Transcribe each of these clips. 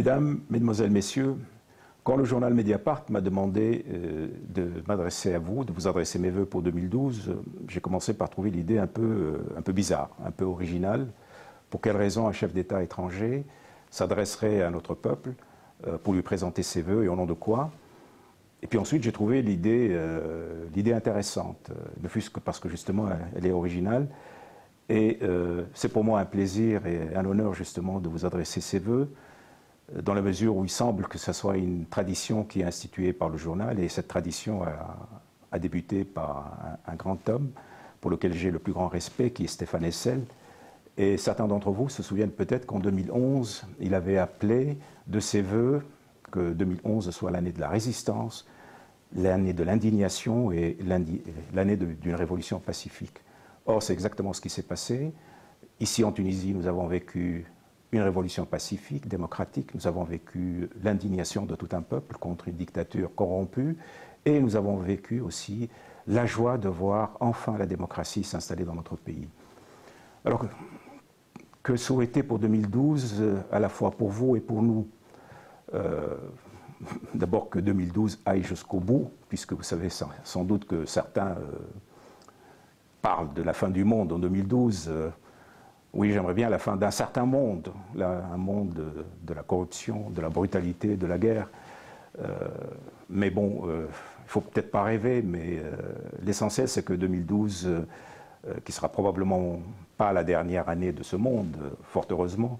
Mesdames, Mesdemoiselles, Messieurs, quand le journal Mediapart m'a demandé de m'adresser à vous, de vous adresser mes vœux pour 2012, j'ai commencé par trouver l'idée un peu bizarre, un peu originale. Pour quelle raison un chef d'État étranger s'adresserait à notre peuple pour lui présenter ses vœux et au nom de quoi? Et puis ensuite, j'ai trouvé l'idée intéressante, ne fût-ce que parce que justement elle est originale. Et c'est pour moi un plaisir et un honneur justement de vous adresser ces vœux, dans la mesure où il semble que ce soit une tradition qui est instituée par le journal, et cette tradition a débuté par un grand homme pour lequel j'ai le plus grand respect, qui est Stéphane Hessel. Et certains d'entre vous se souviennent peut-être qu'en 2011, il avait appelé de ses voeux que 2011 soit l'année de la résistance, l'année de l'indignation et l'année d'une révolution pacifique. Or, c'est exactement ce qui s'est passé. Ici, en Tunisie, nous avons vécu une révolution pacifique, démocratique. Nous avons vécu l'indignation de tout un peuple contre une dictature corrompue. Et nous avons vécu aussi la joie de voir enfin la démocratie s'installer dans notre pays. Alors, que souhaiter pour 2012, à la fois pour vous et pour nous? D'abord que 2012 aille jusqu'au bout, puisque vous savez sans doute que certains parlent de la fin du monde en 2012. Oui, j'aimerais bien la fin d'un certain monde, un monde de la corruption, de la brutalité, de la guerre. Mais bon, il ne faut peut-être pas rêver, mais l'essentiel c'est que 2012, qui sera probablement pas la dernière année de ce monde, fort heureusement,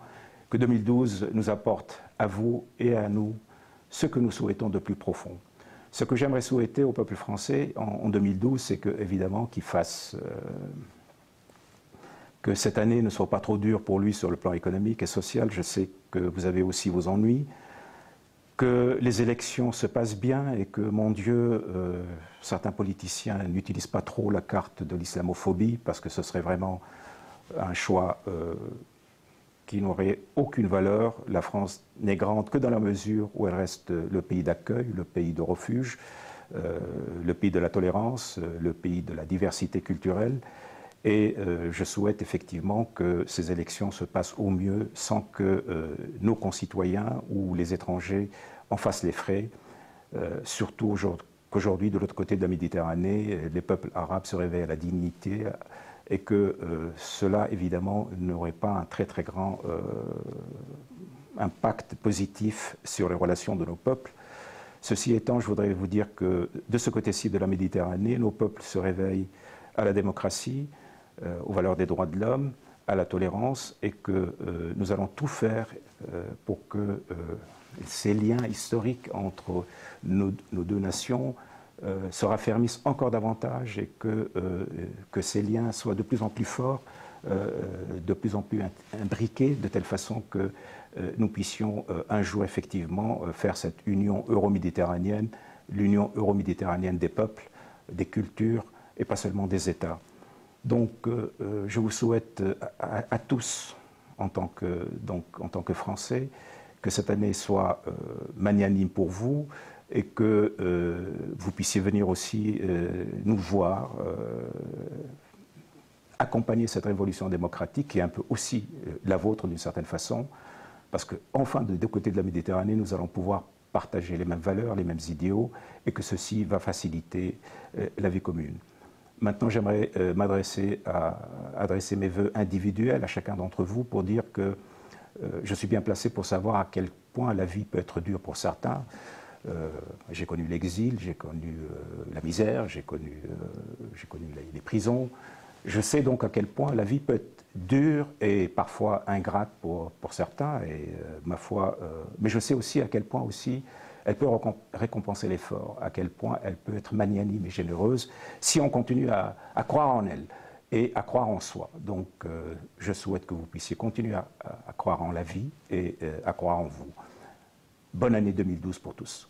que 2012 nous apporte à vous et à nous ce que nous souhaitons de plus profond. Ce que j'aimerais souhaiter au peuple français en 2012, c'est que, évidemment, qu'il fasse que cette année ne soit pas trop dure pour lui sur le plan économique et social. Je sais que vous avez aussi vos ennuis, que les élections se passent bien et que, mon Dieu, certains politiciens n'utilisent pas trop la carte de l'islamophobie, parce que ce serait vraiment un choix qui n'aurait aucune valeur. La France n'est grande que dans la mesure où elle reste le pays d'accueil, le pays de refuge, le pays de la tolérance, le pays de la diversité culturelle. Et je souhaite effectivement que ces élections se passent au mieux sans que nos concitoyens ou les étrangers en fassent les frais. Surtout qu'aujourd'hui, de l'autre côté de la Méditerranée, les peuples arabes se réveillent à la dignité, et que cela, évidemment, n'aurait pas un très très grand impact positif sur les relations de nos peuples. Ceci étant, je voudrais vous dire que de ce côté-ci de la Méditerranée, nos peuples se réveillent à la démocratie, aux valeurs des droits de l'homme, à la tolérance, et que nous allons tout faire pour que ces liens historiques entre nos deux nations se raffermissent encore davantage, et que ces liens soient de plus en plus forts, de plus en plus imbriqués, de telle façon que nous puissions un jour effectivement faire cette union euro-méditerranéenne, l'union euro-méditerranéenne des peuples, des cultures, et pas seulement des États. Donc je vous souhaite à tous, en tant que Français, que cette année soit magnanime pour vous, et que vous puissiez venir aussi nous voir, accompagner cette révolution démocratique qui est un peu aussi la vôtre d'une certaine façon, parce qu'enfin, des deux côtés de la Méditerranée, nous allons pouvoir partager les mêmes valeurs, les mêmes idéaux, et que ceci va faciliter la vie commune. Maintenant, j'aimerais adresser mes vœux individuels à chacun d'entre vous pour dire que je suis bien placé pour savoir à quel point la vie peut être dure pour certains. J'ai connu l'exil, j'ai connu la misère, j'ai connu les prisons. Je sais donc à quel point la vie peut être dure et parfois ingrate pour certains, et ma foi, mais je sais aussi à quel point aussi elle peut récompenser l'effort, à quel point elle peut être magnanime et généreuse si on continue à croire en elle et à croire en soi. Donc je souhaite que vous puissiez continuer à croire en la vie et à croire en vous. Bonne année 2012 pour tous.